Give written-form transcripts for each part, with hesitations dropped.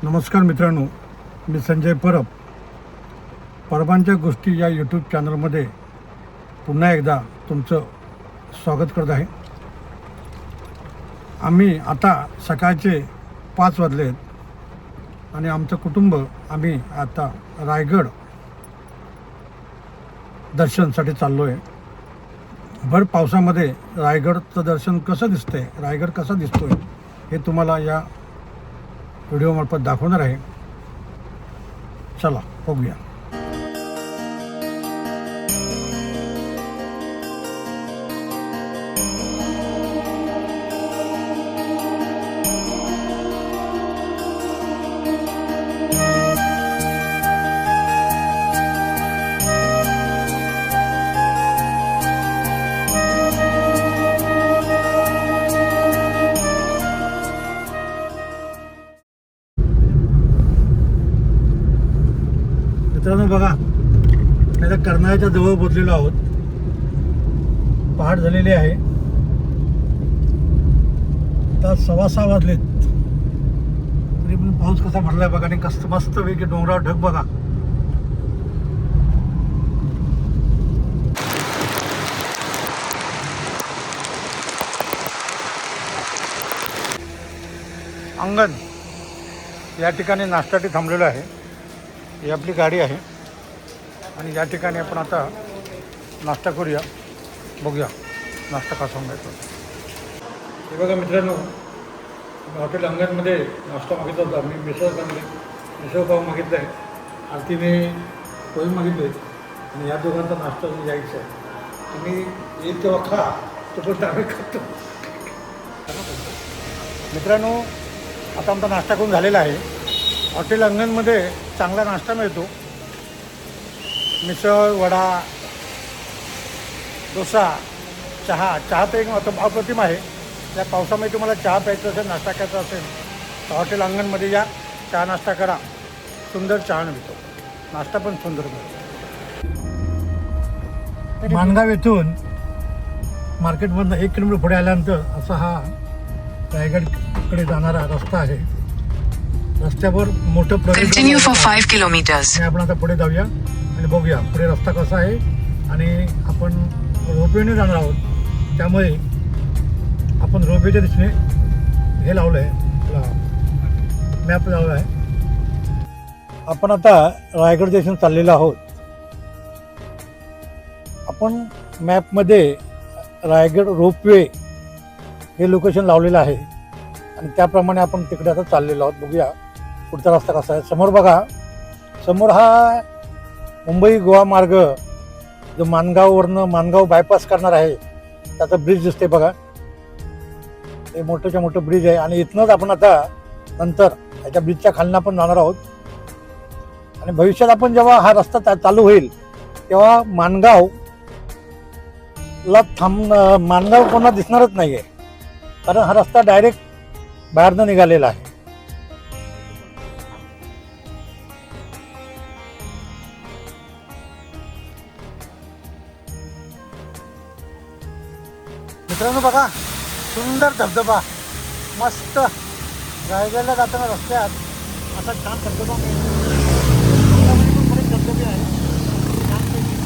नमस्कार मित्रांनो, मी संजय परब परबांच्या गोष्टी या यूट्यूब चॅनलमध्ये पुन्हा एकदा तुमचं स्वागत करत आहे. आम्ही आता सकाळचे 5 वाजले आहेत आणि आमचं कुटुंब आम्ही आता रायगड दर्शनसाठी चाललो आहे. भर पावसामध्ये रायगडचं दर्शन कसं दिसतंय, रायगड कसा दिसतोय हे तुम्हाला या व्हिडिओमार्फत दाखवणार आहे. चला बघूया. मित्रांनो बघा, आता कर्नाळ्याच्या जवळ पोचलेलो आहोत. पहाट झालेली आहे. आता 6:15 वाजलेत तरी पण पाऊस कसा भरलाय बघा. आणि कसं मस्त वेगळी डोंगरावर ढग बघा. अंगण या ठिकाणी नाश्त्यासाठी थांबलेलो आहे. ही आपली गाडी आहे आणि या ठिकाणी आपण आता नाश्ता करूया. बघूया नाश्ता कसा मिळतो. हे बघा मित्रांनो, हॉटेल अंगणमध्ये नाश्ता मागितला होता. मी मिसळ पाव मागितला आहे. आरतीने पोहे मागितले आणि या दोघांचा नाश्ता द्यायचा आहे. तुम्ही येईल तेव्हा खा, तोपर्यंत आम्ही खातो. मित्रांनो, आता आमचा नाश्ता करून झालेला आहे. हॉटेल अंगणमध्ये चांगला नाश्ता मिळतो. मिसळ, वडा, डोसा, चहा तर एक अप्रतिम आहे. या पावसामध्ये तुम्हाला चहा प्यायचा असेल, नाश्ता करायचा असेल तर हॉटेल अंगणमध्ये या, चहा नाश्ता करा. सुंदर चहा मिळतो, नाश्ता पण सुंदर मिळतो. माणगाव येथून मार्केटमधनं 1 किलोमीटर पुढे आल्यानंतर असा हा रायगडकडे जाणारा रस्ता आहे. रस्त्यावर मोठं कंटिन्यू फॉर 5 किलोमीटर्स. आपण आता पुढे जाऊया आणि बघूया पुढे रस्ता कसा आहे. आणि आपण रोपवेने जाणार आहोत, त्यामुळे आपण रोपवेच्या दिशेने हे लावलं आहे, मॅप लावला आहे. आपण आता रायगड स्टेशन चाललेलो आहोत. आपण मॅपमध्ये रायगड रोपवे हे लोकेशन लावलेलं आहे आणि त्याप्रमाणे आपण तिकडे आता चाललेलो आहोत. बघूया पुढचा रस्ता कसा आहे. समोर बघा, समोर हा मुंबई गोवा मार्ग जो माणगाव बायपास करणार आहे त्याचा ब्रिज दिसते बघा. हे मोठंच्या मोठं ब्रिज आहे आणि इथनंच आपण आता नंतर याच्या ब्रिजच्या खालनं आपण जाणार आहोत. आणि भविष्यात आपण जेव्हा हा रस्ता चालू होईल तेव्हा माणगाव कोणाला दिसणारच नाही आहे, कारण हा रस्ता डायरेक्ट बाहेरनं निघालेला आहे. मित्रांनो बघा, सुंदर धबधबा, मस्त. रायगडला जाताना रस्त्यात असा छान धबधबा मिळतो. पण बरेच धबधबे आहेत छानपैकी.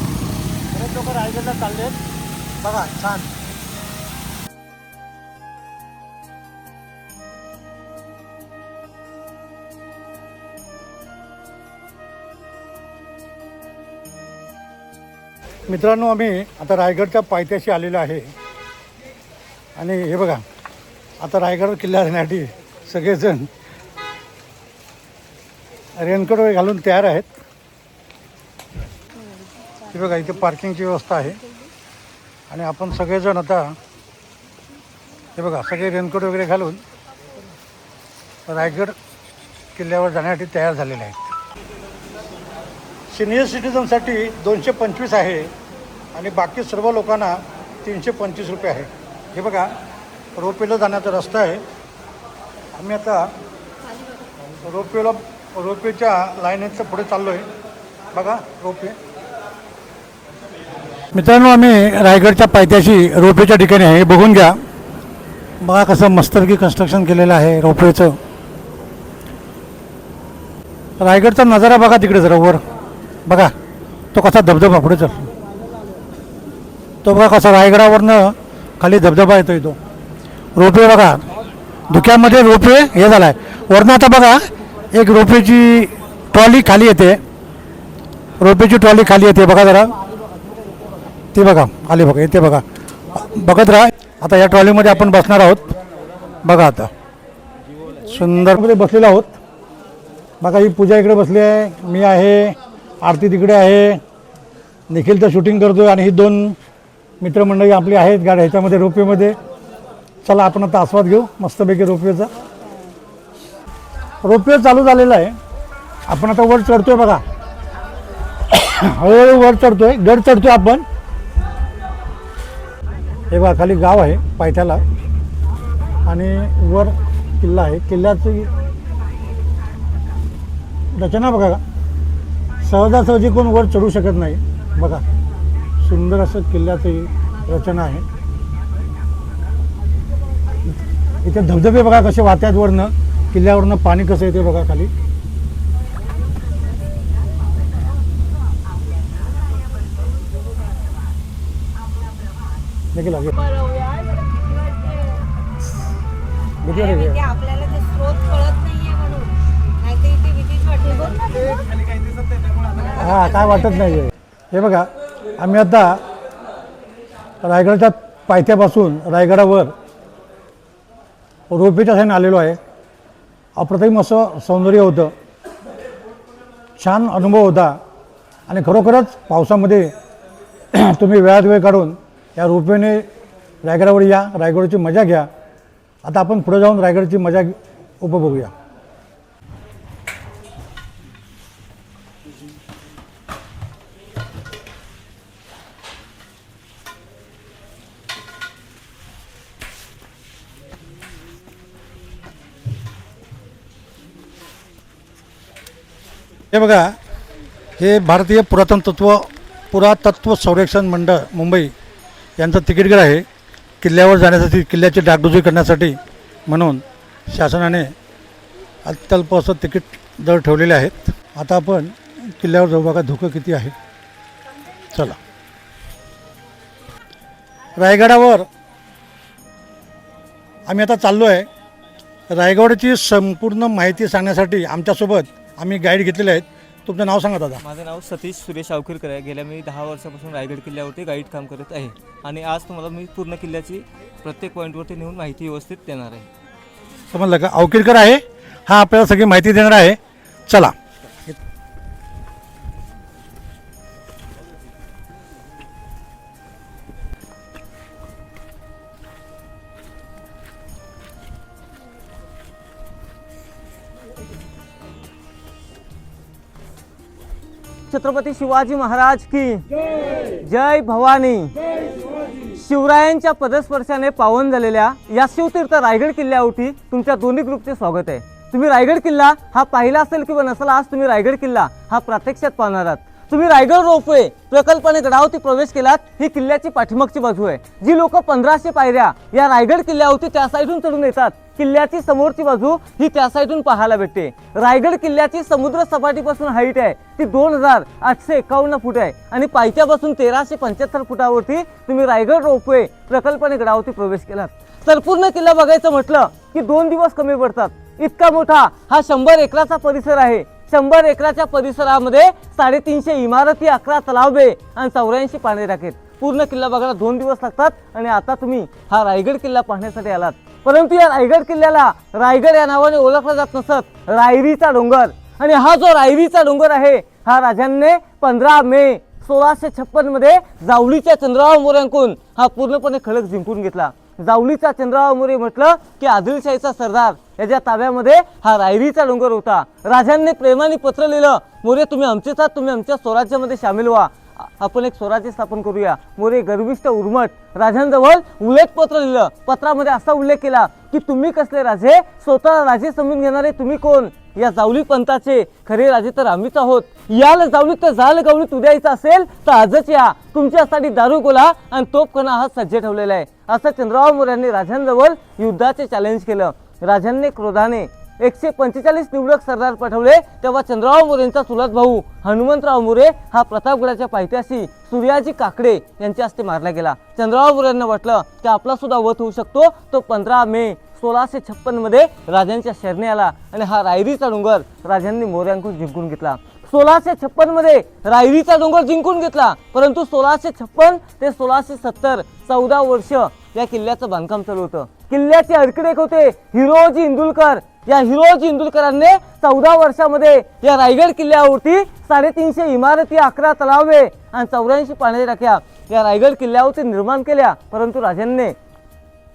बरेच लोक रायगडला चाललेत बघा, छान. मित्रांनो, आम्ही आता रायगडच्या पायथ्याशी आलेलो आहे आणि हे बघा, आता रायगड किल्ल्यावर जाण्यासाठी सगळेजण रेनकोट वगैरे घालून तयार आहेत. हे बघा, इथे पार्किंगची व्यवस्था आहे आणि आपण सगळेजण आता हे बघा सगळे रेनकोट वगैरे घालून रायगड किल्ल्यावर जाण्यासाठी तयार झालेले आहेत. सिनियर सिटीजनसाठी 225 आहे आणि बाकी सर्व लोकांना 325 रुपये आहे. हे बघा, रोपवेला जाण्याचा रस्ता आहे. आम्ही आता रोपवेच्या लाईनीच्या पुढे चाललो आहे. बघा रोपवे. मित्रांनो, आम्ही रायगडच्या पायथ्याशी रोपवेच्या ठिकाणी आहे. बघून घ्या, बघा कसं मस्तपैकी कन्स्ट्रक्शन केलेलं आहे रोपवेचं. रायगडचा नजारा बघा तिकडे जरा वर बघा, तो कसा धबधबा पुढे चल, तो बघा कसा रायगडावरनं खाली धबधबा येतो तो. रोपवे बघा, धुक्यामध्ये रोपवे हे झाला आहे. वरनं आता बघा एक रोपवेची ट्रॉली खाली येते, रोपवेची ट्रॉली खाली येते बघा जरा, ती बघा आली बघा, येते बघा, बघत राहा. आता या ट्रॉलीमध्ये आपण बसणार आहोत बघा. आता सुंदरमध्ये बसलेलो आहोत बघा. ही पूजा इकडे बसली आहे, मी आहे, आरती तिकडे आहे, निखिल तर शूटिंग करतोय आणि ही 2 मित्रमंडळी आपली आहेत गाड्या ह्याच्यामध्ये रोपवेमध्ये. चला आपण आता आस्वाद घेऊ मस्तपैकी रोपवेचा. रोपवे चालू झालेला आहे, आपण आता वर चढतोय बघा, हळूहळू वर चढतोय, गड चढतोय आपण. हे बघा खाली गाव आहे पायथ्याला आणि वर किल्ला आहे. किल्ल्याची रचना बघा, सहजासहजी कोण वर चढू शकत नाही बघा. सुंदर असं किल्ल्याची रचना आहे. इथे धबधबे बघा कसे वाहतात वरनं, किल्ल्यावरनं पाणी कसं येते बघा खाली. देखील आपल्याला ते स्रोत कळत नाहीये म्हणून, नाहीतर इथे भीतीच वाटते. हां काय वाटत नाही आहे. हे बघा आम्ही आता रायगडच्या पायथ्यापासून रायगडावर रोपवेच्या साईन आलेलो आहे. अप्रतिम असं सौंदर्य होतं, छान अनुभव होता आणि खरोखरच पावसामध्ये तुम्ही वेळात वेळ काढून या रोपवेने रायगडावर या, रायगडची मजा घ्या. आता आपण पुढे जाऊन रायगडची मजा उपभोगूया. हे बघा, हे भारतीय पुरातत्व संरक्षण मंडळ मुंबई यांचं तिकीटगड आहे. किल्ल्यावर जाण्यासाठी, किल्ल्याची डागडुजी करण्यासाठी म्हणून शासनाने अत्यल्प असं तिकीट दर ठेवलेले आहेत. आता आपण किल्ल्यावर जाऊ बघा, धुकं किती आहे. चला रायगडावर आम्ही आता चाललो आहे. रायगडची संपूर्ण माहिती सांगण्यासाठी आमच्यासोबत आम्ही गाईड घेतलेले आहेत. तुमचं नाव सांगा दादा. माझं नाव सतीश सुरेश अवखेरकर आहे. गेल्या मी 10 वर्षापासून रायगड किल्ल्यावरती गाईड काम करत आहे आणि आज तुम्हाला मी पूर्ण किल्ल्याची प्रत्येक पॉईंटवरती नेऊन माहिती व्यवस्थित देणार आहे. समजलं का? अवकिरकर आहे हा, आपल्याला सगळी माहिती देणार आहे. चला छत्रपती शिवाजी महाराज की जय भवानी. शिवरायांच्या पदस्पर्शाने पावन झालेल्या या शिवतीर्थ रायगड किल्ल्यावरती तुमच्या दोन्ही ग्रुपचे स्वागत आहे. तुम्ही रायगड किल्ला हा पाहिला असेल किंवा नसला, आज तुम्ही रायगड किल्ला हा प्रत्यक्षात पाहणार आहात. तुम्ही रायगड रोपवे प्रकल्पाने गडावरती प्रवेश केलात. ही किल्ल्याची पाठीमागची बाजू आहे. जी लोक 1500 पायऱ्या या रायगड किल्ल्यावरती त्या साईडून चढून येतात, किल्ल्याची समोरची बाजू ही त्या साईडून पाहायला भेटते. रायगड किल्ल्याची समुद्र सपाटीपासून हाईट आहे ती 2851 फूट आहे आणि पायथ्यापासून 1375 फुटावरती तुम्ही रायगड रोपवे प्रकल्पाने गडावरती प्रवेश केलात. तर पूर्ण किल्ला बघायचं म्हटलं की 2 दिवस कमी पडतात. इतका मोठा हा 100 एकराचा परिसर आहे. 100 एकराच्या परिसरामध्ये 350 इमारती, 11 तलावे आणि 84 पाणी राखेत. पूर्ण किल्ला बघायला 2 दिवस लागतात आणि आता तुम्ही हा रायगड किल्ला पाहण्यासाठी आलात. परंतु या रायगड किल्ल्याला रायगड या नावाने ओळखला जात नसत, रायरीचा डोंगर. आणि हा जो रायरीचा डोंगर आहे हा राजांनी 15 मे 1656 मध्ये जावळीच्या चंद्रराव मोऱ्यांकडून हा पूर्णपणे खडक जिंकून घेतला. जावळीचा चंद्रराव मोरे म्हटलं की आदिलशाहीचा सरदार याच्या ताब्यामध्ये हा रायरीचा डोंगर होता. राजांनी प्रेमाने पत्र लिहिलं, मोरे तुम्ही आमचेच आहात, तुम्ही आमच्या स्वराज्यामध्ये सामील व्हा, आपण एक स्वराज्य स्थापन करूया. मोरे गर्विष्ठ उर्मट राजांजवळ उल्लेख पत्र लिहिलं. पत्रामध्ये असा उल्लेख केला की तुम्ही कसले राजे, स्वतः राजे समजून घेणारे तुम्ही कोण? या जावली पंथाचे खरे राजे तर आम्हीच आहोत. याला जावलीत तर जाल गवळीत उद्यायचं असेल तर आजच या. तुमच्यासाठी दारू गोला आणि तोफखाना हा सज्ज ठेवलेला आहे. असं चंद्रराव मोरे यांनी राजांजवळ युद्धाचे चॅलेंज केलं. राजांनी क्रोधाने 145 निवडक सरदार पाठवले तेव्हा चंद्रराव मोरेंचा चुलत भाऊ हनुमंतराव मोरे हा प्रतापगडाच्या पायथ्याशी सूर्याजी काकडे यांच्या हस्ते मारला गेला. चंद्रराव मोरेंना वाटलं की आपला सुद्धा वध होऊ शकतो. तो 15 मे 1656 मध्ये राजांच्या शरणी आला आणि हा रायरीचा डोंगर राजांनी मोऱ्यांकडून जिंकून घेतला. 1656 मध्ये रायरीचा डोंगर जिंकून घेतला, परंतु 1656 ते 1670 14 वर्ष या किल्ल्याचं बांधकाम चालू होतं. किल्ल्याचे अर्किटेक्ट होते हिरोजी इंदुलकर. या हिरोजी इंदुलकरांनी 14 वर्षामध्ये या रायगड किल्ल्यावरती 350 इमारती, 11 तलावे आणि 84 पाण्याच्या टाक्या या रायगड किल्ल्यावरती निर्माण केल्या. परंतु राजांनी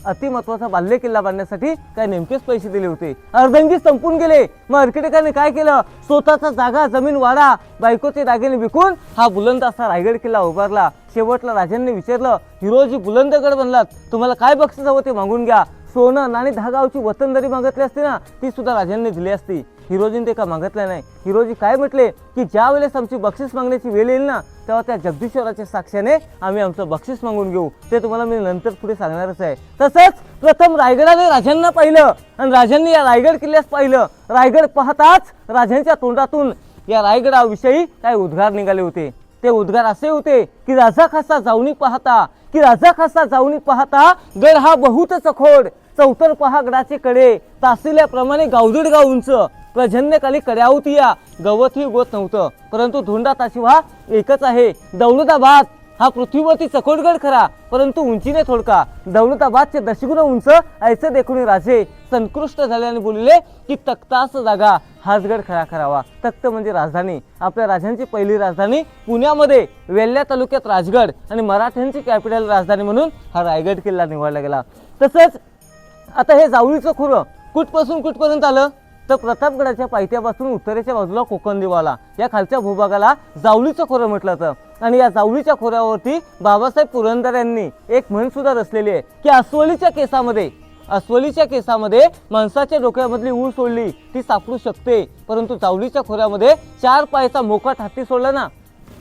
अतिमहत्वाचा बाल्य किल्ला बांधण्यासाठी काय नेमकेच पैसे दिले होते. अर्धंगी संपून गेले. मग आर्किटेक्टांनी काय केलं, स्वतःचा जागा, जमीन, वाडा, बायकोचे दागिने विकून हा बुलंद असा रायगड किल्ला उभारला. शेवटला राजांनी विचारलं, हिरोजी बुलंदगड बनलात, तुम्हाला काय बक्षीस हवं ते मागून घ्या. सोनं नाणी 10 गावची वतनदारी मागितली असती ना, ती सुद्धा राजांनी दिली असती. हिरोजीने ते का मागितलं नाही. हिरोजी काय म्हटले की ज्या वेळेस आमची बक्षीस मागण्याची वेळ येईल ना, तेव्हा त्या जगदीश्वराच्या साक्षीने आम्ही आमचं बक्षीस मागून घेऊ. ते तुम्हाला मी नंतर पुढे सांगणारच आहे. तसंच प्रथम रायगडाने राजांना पाहिलं आणि राजांनी या रायगड किल्ल्यास पाहिलं. रायगड पाहताच राजांच्या तोंडातून या रायगडाविषयी काय उद्गार निघाले होते. ते उद्गार असे होते की राजा खासा जाऊनी पाहता, की राजा खासा जाऊनी पाहता, गड हा बहुत चखोड, चौतर पहा गडाचे कडे, तासिल्याप्रमाणे गावदीड गाव उंच, प्रजन्यकाली कड्यावती या गवतही गोत नव्हतं. परंतु धोंडा ताशिवा एकच आहे. दौलताबाद हा पृथ्वीवरती चकोडगड खरा, परंतु उंचीने थोडका. दौलताबादचे दशगुण उंच ऐसे देखून राजे संकृष्ट झाल्याने बोलले की तख्तास जागा हाच गड खरा करावा. तख्त म्हणजे राजधानी. आपल्या राजांची पहिली राजधानी पुण्यामध्ये वेल्हा तालुक्यात राजगड आणि मराठ्यांची कॅपिटल राजधानी म्हणून हा रायगड किल्ला निवडला गेला. तसंच आता हे जावळीचं खोरं कुठपासून कुठपर्यंत आलं, तर प्रतापगडाच्या पायथ्यापासून उत्तरेच्या बाजूला कोकण दिवाला या खालच्या भूभागाला जावळीचं खोरं म्हटलं जातं. आणि या जावळीच्या खोऱ्यावरती बाबासाहेब पुरंदर यांनी एक म्हण सुद्धा रचलेली आहे की अस्वलीच्या केसामध्ये माणसाच्या डोक्यामधली ऊळ सोडली ती सापडू शकते, परंतु जावळीच्या खोऱ्यामध्ये 4 पायाचा मोकाट हत्ती सोडला ना,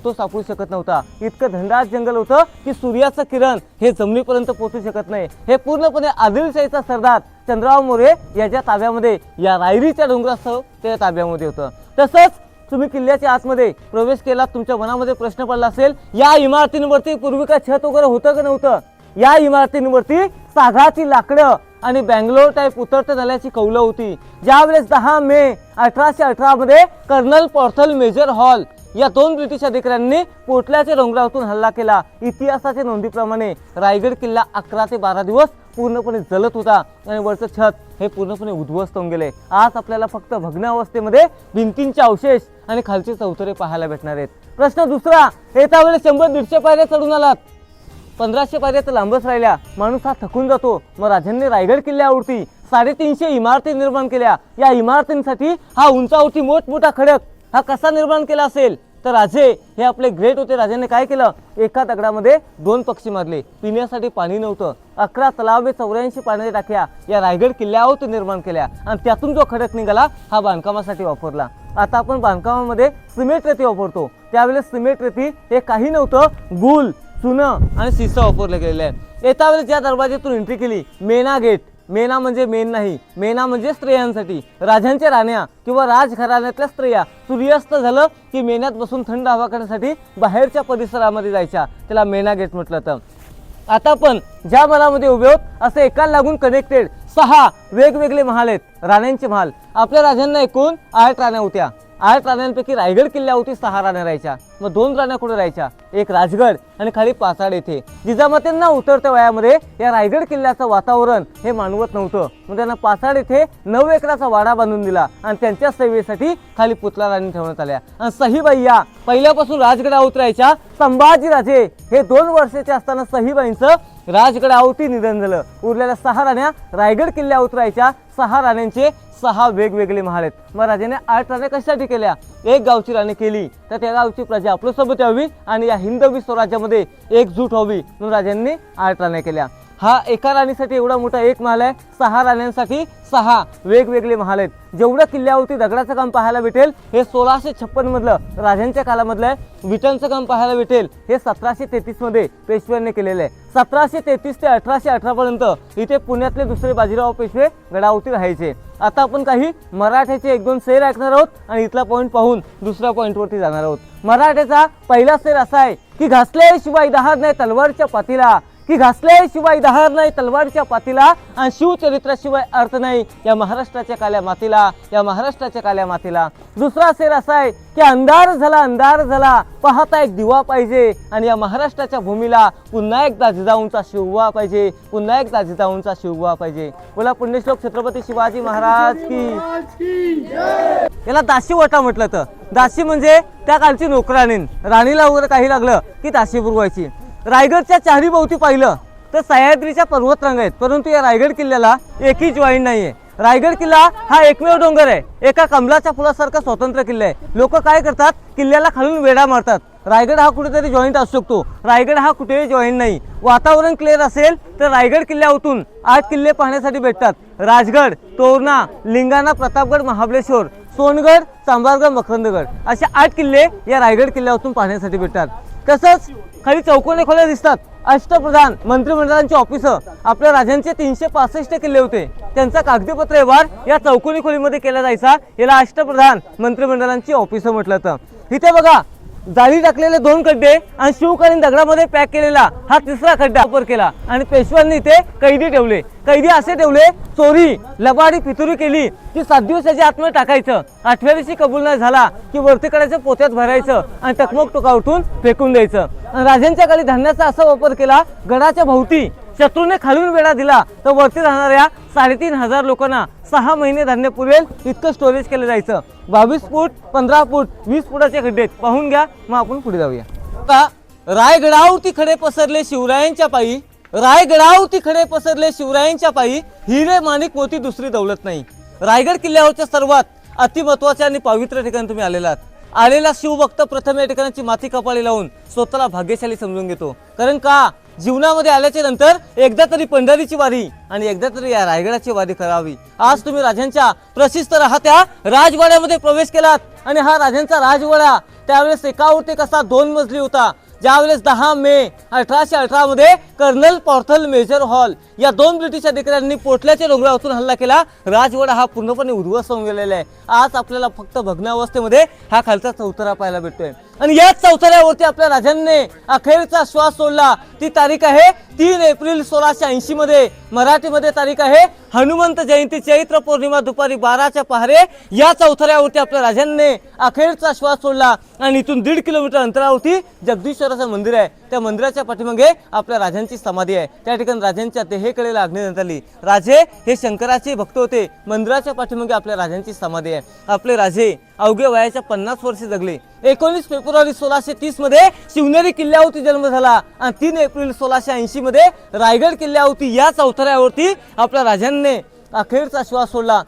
तो सापडू शकत नव्हता. इतकं घनदाट जंगल होतं की सूर्याचं किरण हे जमिनीपर्यंत पोहोचू शकत नाही. हे पूर्णपणे आदिलशाहीचा सरदार चंद्रराव मोरे याच्या ताब्यामध्ये, या रायरीच्या डोंगरासह त्या ताब्यामध्ये होतं. तसंच तुम्ही किल्ल्याच्या आतमध्ये प्रवेश केला, तुमच्या मनामध्ये प्रश्न पडला असेल, या इमारतींवरती पूर्वी काय छत वगैरे होतं का नव्हतं. या इमारतींवरती सागाची लाकडं आणि बँगलोर टाईप उतरत झाल्याची कौलं होती. ज्यावेळेस 10 मे 1818 मध्ये कर्नल पॉर्थल मेजर हॉल या 2 ब्रिटिश अधिकाऱ्यांनी पोटल्याच्या डोंगरावरून हल्ला केला. इतिहासाच्या नोंदीप्रमाणे रायगड किल्ला 11 ते 12 दिवस पूर्णपणे जलत होता आणि वरचं छत हे पूर्णपणे उद्ध्वस्त होऊन गेले. आज आपल्याला फक्त भग्न अवस्थेमध्ये भिंतींचे अवशेष आणि खालचे चौतरे पाहायला भेटणार आहेत. प्रश्न दुसरा, येत्या वेळेस 100-150 पायऱ्या चढून आलात, 1500 पायऱ्या तर लांबच राहिल्या, माणूस हा थकून जातो. मग राजांनी रायगड किल्ल्यावरती 350 इमारती निर्माण केल्या. या इमारतींसाठी हा उंचावरती मोठमोठा खडक हा कसा निर्माण केला असेल, तर राजे हे आपले ग्रेट होते. राजांनी काय केलं, एका दगडामध्ये 2 पक्षी मारले. पिण्यासाठी पाणी नव्हतं. 11 तलावे, 84 पाण्याच्या टाक्या या रायगड किल्ल्यावरती निर्माण केल्या आणि त्यातून जो खडक निघाला हा बांधकामासाठी वापरला. आता आपण बांधकामामध्ये सिमेंट रेती वापरतो, त्यावेळेस सिमेंट रेती हे काही नव्हतं, गुल, चुनं आणि शिसा वापरले गेलेले आहे. येत्या वेळेस ज्या दरवाज्यातून एंट्री केली, मेना गेट, मेना म्हणजे मेन नाही, मेना म्हणजे स्त्रियांसाठी, राजांच्या राण्या किंवा राजघराण्यातल्या स्त्रिया सूर्यास्त झालं की मेन्यात बसून थंड हवा करण्यासाठी बाहेरच्या परिसरामध्ये जायच्या, त्याला मेना गेट म्हटलं जातं. आता आपण ज्या महालामध्ये उभे आहोत असे एकाला लागून कनेक्टेड 6 वेगवेगळे महाल आहेत, राण्यांचे महाल. आपल्या राजांना एकूण 8 राण्या होत्या. 8 राण्यांपैकी रायगड किल्ल्यावरती 6 राण्या राहायच्या. मग 2 राण्या कुठे राहायच्या, एक राजगड आणि खाली पाचाड येथे. जिजामातेंना उतरत्या वयामध्ये या रायगड किल्ल्याचं वातावरण हे मानवत नव्हतं, मग त्यांना पाचाड येथे 9 एकराचा वाडा बांधून दिला आणि त्यांच्या सेवेसाठी खाली पुतळा राणी ठेवण्यात आल्या. आणि सहीबाई या पहिल्यापासून राजगडावर उतरायच्या. संभाजीराजे हे 2 वर्षाचे असताना सहीबाईंचं राजगडावरती निधन झालं. उरलेल्या 6 राण्या रायगड किल्ल्यावर उतरायच्या. 6 राण्यांचे 6 वेगवेगळे महाल आहेत. मग राजाने 8 राण्या कशासाठी केल्या, एक गावची राणी केली तर त्या गावची प्रजा आपल्यासोबत यावी आणि या हिंदवी स्वराज्यामध्ये एकजूट व्हावी म्हणून राजांनी 8 राण्या केल्या. हा एका राणीसाठी एवढा मोठा एक महाल आहे, 6 राण्यांसाठी 6 वेगवेगळे महाल आहेत. जेवढं किल्ल्यावरती दगडाचं काम पाहायला भेटेल हे 1656 मधलं राजांच्या काळामधलं आहे. विटांचं काम पाहायला भेटेल हे 1733 मध्ये पेशव्यांनी केलेलं आहे. 1733 ते 1818 पर्यंत इथे पुण्यातले दुसरे बाजीराव पेशवे गडावरती राहायचे. आता आपण काही मराठ्याचे 1-2 सैर ऐकणार आहोत आणि इथला पॉईंट पाहून दुसऱ्या पॉईंटवरती जाणार आहोत. मराठ्याचा पहिला सैर असा आहे की घासल्याशिवाय दहार नाही तलवारच्या पातीला, की घासल्याशिवाय दहार नाही तलवारच्या पातीला, आणि शिवचरित्राशिवाय अर्थ नाही या महाराष्ट्राच्या काल्या मातीला, या महाराष्ट्राच्या काल्या मातीला. दुसरा शेर असा आहे की अंधार झाला पाहता एक दिवा पाहिजे, आणि या महाराष्ट्राच्या भूमीला पुन्हा एकदा जिजाऊंचा शिवबा पाहिजे, पुन्हा एकदा जिजाऊंचा शिवबा पाहिजे. बोला पुण्यश्लोक छत्रपती शिवाजी महाराज की. याला दासी वटा म्हटलं तर. दासी म्हणजे त्या कालची नोकराणीन. राणीला वगैरे काही लागलं की दासी पुरवायची. रायगडच्या चारी भोवती पाहिलं तर सह्याद्रीच्या पर्वतरांग आहेत, परंतु या रायगड किल्ल्याला एकही जॉईंट नाहीये. रायगड किल्ला हा एकमेव डोंगर आहे, एका कमलाच्या फुलासारखा स्वतंत्र किल्ला आहे. लोक काय करतात, किल्ल्याला खालून वेढा मारतात. रायगड हा कुठेतरी जॉईंट असू शकतो, रायगड हा कुठेही जॉईंट नाही. वातावरण क्लिअर असेल तर रायगड किल्ल्यावरून 8 किल्ले पाहण्यासाठी भेटतात. राजगड, तोरणा, लिंगाणा, प्रतापगड, महाबळेश्वर, सोनगड, चांभारगड, मकरंदगड असे 8 किल्ले या रायगड किल्ल्यावरून पाहण्यासाठी भेटतात. तसंच खाली चौकोनी खोल्या दिसतात. अष्टप्रधान मंत्रिमंडळांची ऑफिसं, आपल्या राजांचे 365 किल्ले होते, त्यांचा कागदीपत्र व्यवहार या चौकोनी खोलीमध्ये केला जायचा. याला अष्टप्रधान मंत्रिमंडळांची ऑफिसं म्हटलं तर. इथे बघा जाळी टाकलेले 2 खड्डे आणि शिवकालीन दगडामध्ये पॅक केलेला हा 3रा खड्डा वापर केला, आणि पेशव्यांनी इथे कैदी ठेवले. कैदी असे ठेवले, चोरी लबाडी पितुरी केली की 7 दिवस त्याच्या आतमध्ये टाकायचं, 8व्या दिवशी कबूल नाही झाला की वरती काढायचं, पोत्यात भरायचं आणि टकमक टोका उठून फेकून द्यायचं. राजांच्या काळी धान्याचा असा वापर केला, गडाच्या भोवती शत्रूने खालून वेढा दिला तर वरती राहणाऱ्या 3500 लोकांना 6 महिने धान्य पुरेल इतकं स्टोरेज केलं जायचं. 22 फूट, 15 फूट, 20 फुटाचे खड्डे पाहून घ्या. मग आपण पुढे जाऊया. आता रायगडावरती खडे पसरले शिवरायांच्या पायी, रायगडावरती खडे पसरले शिवरायांच्या पायी, हिरे माणिक मोती दुसरी दौलत नाही. रायगड किल्ल्यावरच्या सर्वात अतिमहत्वाच्या आणि पवित्र ठिकाणी तुम्ही आलेला शिवभक्त प्रथम या ठिकाणाची माती कपाळी लावून स्वतःला भाग्यशाली समजून घेतो. कारण का, जीवनामध्ये आल्याच्या नंतर एकदा तरी पंढरीची वारी आणि एकदा तरी या रायगडाची वारी करावी. आज तुम्ही राजांच्या प्रशिस्त राहत्या राजवाड्यामध्ये प्रवेश केलात, आणि हा राजांचा राजवाडा त्यावेळेस एकावरती कसा 2 मजली होता. ज्यावेळेस 10 मे 1818 मध्ये कर्नल पॉर्थल मेजर हॉल या 2 ब्रिटिश अधिकाऱ्यांनी पोटल्याच्या डोंगरावरून हल्ला केला, राजवाडा हा पूर्णपणे उद्ध्वस्त होऊन गेलेला आहे. आज आपल्याला फक्त भग्नावस्थेमध्ये हा खालचा चौथरा पाहायला भेटतोय, आणि याच चौथऱ्यावरती आपल्या राजांनी अखेरचा श्वास सोडला. ती तारीख आहे 3 एप्रिल 1680 मध्ये. मराठीमध्ये तारीख आहे हनुमंत जयंती, चैत्र पौर्णिमा, दुपारी 12च्या पहारे या चौथऱ्यावरती आपल्या राजांनी अखेरचा श्वास सोडला. आणि इथून 1.5 किलोमीटर अंतरावरती जगदीश्वराचं मंदिर आहे. त्या मंदिराच्या पाठीमागे आपल्या राजांची समाधी आहे. त्या ठिकाणी राजांच्या देहेकडेला अग्नी देण्यात आली. राजे हे शंकराचे भक्त होते. मंदिराच्या पाठीमागे आपल्या राजांची समाधी आहे. आपले राजे अवघ्या वयाच्या 50 वर्ष जगले. 19 फेब्रुवारी 1630 मध्ये शिवनेरी किल्ल्यावरती जन्म झाला, आणि 3 एप्रिल 1680 मध्ये रायगड किल्ल्यावरती या चौथऱ्यावरती आपल्या राजांनी अखेरचा श्वास सोडला.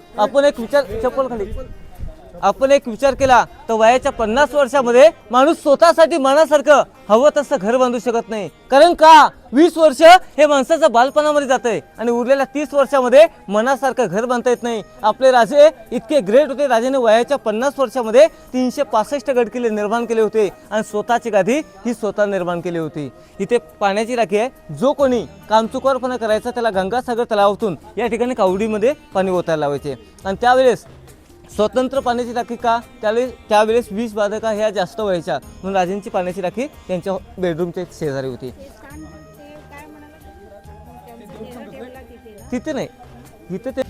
आपण एक विचार केला तर वयाच्या 50 वर्षामध्ये माणूस स्वतःसाठी मनासारखं हवं तसं घर बांधू शकत नाही. कारण का, 20 वर्ष हे माणसाचं बालपणामध्ये जातंय, आणि उरलेल्या 30 वर्षामध्ये मनासारखं घर बांधता येत नाही. आपले राजे इतके ग्रेट होते, राजाने वयाच्या 50 वर्षामध्ये 365 गड किल्ले निर्माण केले होते, आणि स्वतःची गादी ही स्वतः निर्माण केली होती. इथे पाण्याची टाकी आहे. जो कोणी कामचुकारपणा करायचा त्याला गंगासागर तलावातून या ठिकाणी कावडीमध्ये पाणी ओतायला लावायचे. आणि त्यावेळेस स्वतंत्र पाण्याची टाकी का, त्यावेळेस 20 बाधका ह्या जास्त व्हायच्या, म्हणून राजांची पाण्याची टाकी त्यांच्या बेडरूमच्या शेजारी होती. तिथे नाही, इथे ते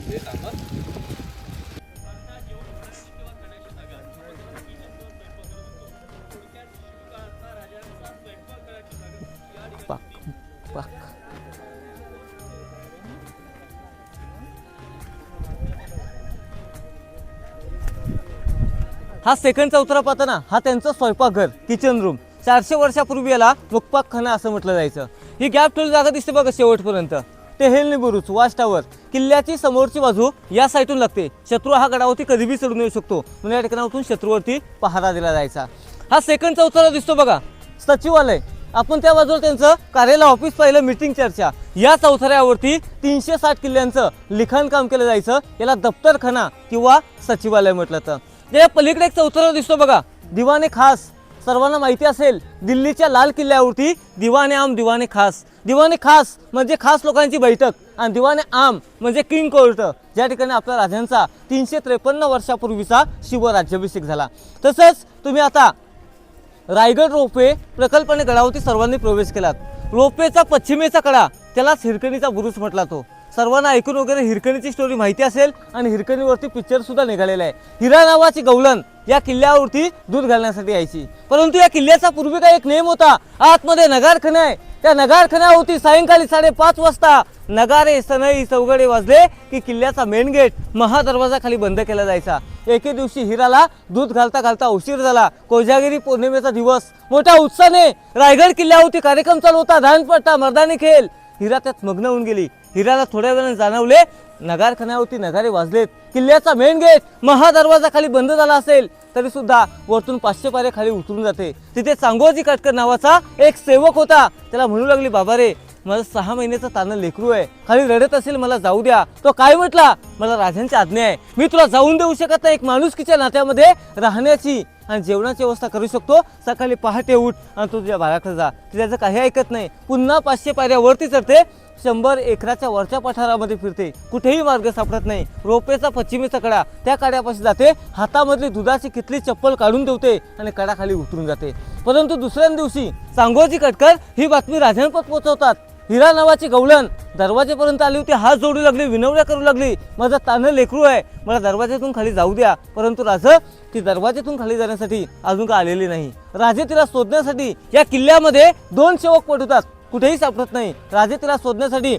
हा सेकंड चौथरा पाहता ना, हा त्यांचं स्वयंपाकघर, किचन रूम. 400 वर्षापूर्वी याला मुक्पाकखाना असं म्हटलं जायचं. ही गॅप ठेवली जागा दिसते बघा शेवटपर्यंत, टेहेलनी बुरुज, वॉच टावर. किल्ल्याची समोरची बाजू या साईडून लागते. शत्रू हा गडावरती कधीही चढून येऊ शकतो, म्हणून या ठिकाणावरून शत्रूवरती पहारा दिला जायचा. हा सेकंड चौथरा दिसतो बघा, सचिवालय. आपण त्या बाजूला त्यांचं कार्यालय ऑफिस पाहिलं, मीटिंग चर्चा. या चौथऱ्यावरती 360 किल्ल्यांचं लिखाण काम केलं जायचं. याला दफ्तरखाना किंवा सचिवालय म्हटलं तर. त्या पलीकडे एक चौथरा दिसतो बघा, दिवाने खास. सर्वांना माहिती असेल, दिल्लीच्या लाल किल्ल्यावरती दिवाने आम दिवाने खास. दिवाने खास म्हणजे खास लोकांची बैठक आणि दिवाने आम म्हणजे किंग कोर्ट, ज्या ठिकाणी आपल्या राजांचा 353 वर्षापूर्वीचा शिवराज्याभिषेक झाला. तसंच तुम्ही आता रायगड रोपवे प्रकल्पाने गडावरती सर्वांनी प्रवेश केलात. रोपवेचा पश्चिमेचा कडा, त्यालाच हिरकणीचा बुरुज म्हटला तो. सर्वांना ऐकून वगैरे हिरकणीची स्टोरी माहिती असेल आणि हिरकणीवरती पिक्चर सुद्धा निघालेला आहे. हिरा नावाची गवलन या किल्ल्यावरती दूध घालण्यासाठी यायची. परंतु या किल्ल्याचा पूर्वी काय एक नेम होता, आतमध्ये नगारखाना आहे. त्या नगारखान्यावरती सायंकाळी 5:30 वाजता नगारे सनई चौघडे वाजले की किल्ल्याचा मेन गेट महादरवाजा खाली बंद केला जायचा. एके दिवशी हिराला दूध घालता घालता उशीर झाला. कोजागिरी पौर्णिमेचा दिवस, मोठ्या उत्साहाने रायगड किल्ल्यावरती कार्यक्रम चालू होता, धानपट्टा मर्दानी खेळ. हिरा त्यात मग्न होऊन गेली. हिराला थोड्या वेळाने जाणवले नगारखान्यावरती नगारे वाजलेत, किल्ल्याचा मेन गेट महादरवाजा खाली बंद झाला असेल तरी सुद्धा वरतून 500 पायऱ्या खाली उतरून जाते. तिथे चांगोजी कटकर नावाचा एक सेवक होता. त्याला म्हणू लागली, बाबा रे, मला 6 महिन्याचं तानं लेकरू आहे, खाली रडत असेल, मला जाऊ द्या. तो काय म्हटला, मला राजांची आज्ञा आहे, मी तुला जाऊन देऊ शकत नाही. एक माणुसकीच्या नात्यामध्ये राहण्याची आणि जेवणाची व्यवस्था करू शकतो. सकाळी पहाटे उठ आणि तू तुझ्या बाळाकडे जा. ती त्याचं काही ऐकत नाही. पुन्हा 500 पायऱ्या वरती चढते. 100 एकराच्या वरच्या पठारामध्ये फिरते, कुठेही मार्ग सापडत नाही. रोपेचा पश्चिमेचा कडा, त्या कड्यापाशी जाते, हातामधली दुधाची कितली चप्पल काढून ठेवते आणि कडाखाली उतरून जाते. परंतु दुसऱ्या दिवशी चांगोजी कटकर ही बातमी राजांपर्यंत पोहोचवतात. हिरा नावाची गवलन दरवाजेपर्यंत आली होती, हात जोडू लागली, विनवण्या करू लागली, माझं तानं लेकरू आहे, मला दरवाज्यातून खाली जाऊ द्या. परंतु राजा ती दरवाज्यातून खाली जाण्यासाठी अजून का आलेली नाही. राजे तिला शोधण्यासाठी या किल्ल्यामध्ये 2 सेवक पाठवतात, कुठेही सापडत नाही. राजे तिला शोधण्यासाठी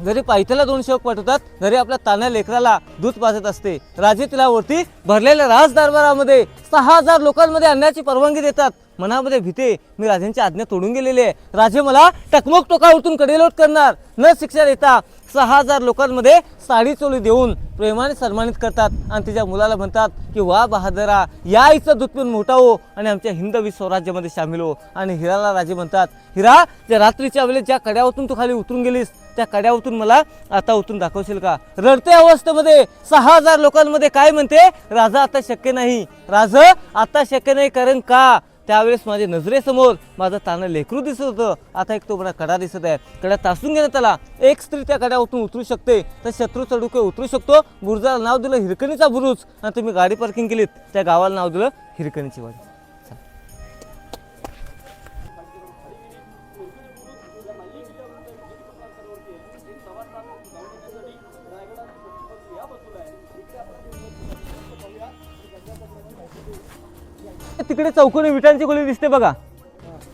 घरी पायथ्याला 2 सेवक पाठवतात, घरी आपल्या तान्या लेकराला दूध पाजत असते. राजे तिला वरती भरलेल्या राजदरबारामध्ये 6000 लोकांमध्ये आणण्याची परवानगी देतात. मनामध्ये भीते, मी राजांची आज्ञा तोडून गेलेली आहे, राजे मला टकमक टोकावरतून कडेलोट करणार, न शिक्षा देता 6000 लोकांमध्ये साडी चोली देऊन प्रेमाने सन्मानित करतात आणि तिच्या मुलाला म्हणतात की वा बहादरा, या इथं दूध पिऊन मोठा हो आणि आमच्या हिंदवी स्वराज्यामध्ये सामील हो. आणि हिराला राजे म्हणतात, हिरा, ज्या रात्रीच्या वेळेस ज्या कड्यावरून तू खाली उतरून गेलीस त्या कड्यावरून मला आता उतरून दाखवशील का. रडते अवस्थेमध्ये 6000 लोकांमध्ये काय म्हणते, राजा आता शक्य नाही, राजा आता शक्य नाही. कारण का, त्यावेळेस माझ्या नजरेसमोर माझं तानं लेकरू दिसत होतं. आता एक तो मला कडा दिसत आहे, कडा तासून घेण्यात आला. एक स्त्री त्या कड्यावरून उतरू शकते तर शत्रू चढूके उतरू शकतो. बुरुजाला नाव दिलं हिरकणीचा बुरुज आणि तुम्ही गाडी पार्किंग केलीत, त्या गावाला नाव दिलं हिरकणीची वाडी. तिकडे चौकोनी विटांची खोली दिसते बघा.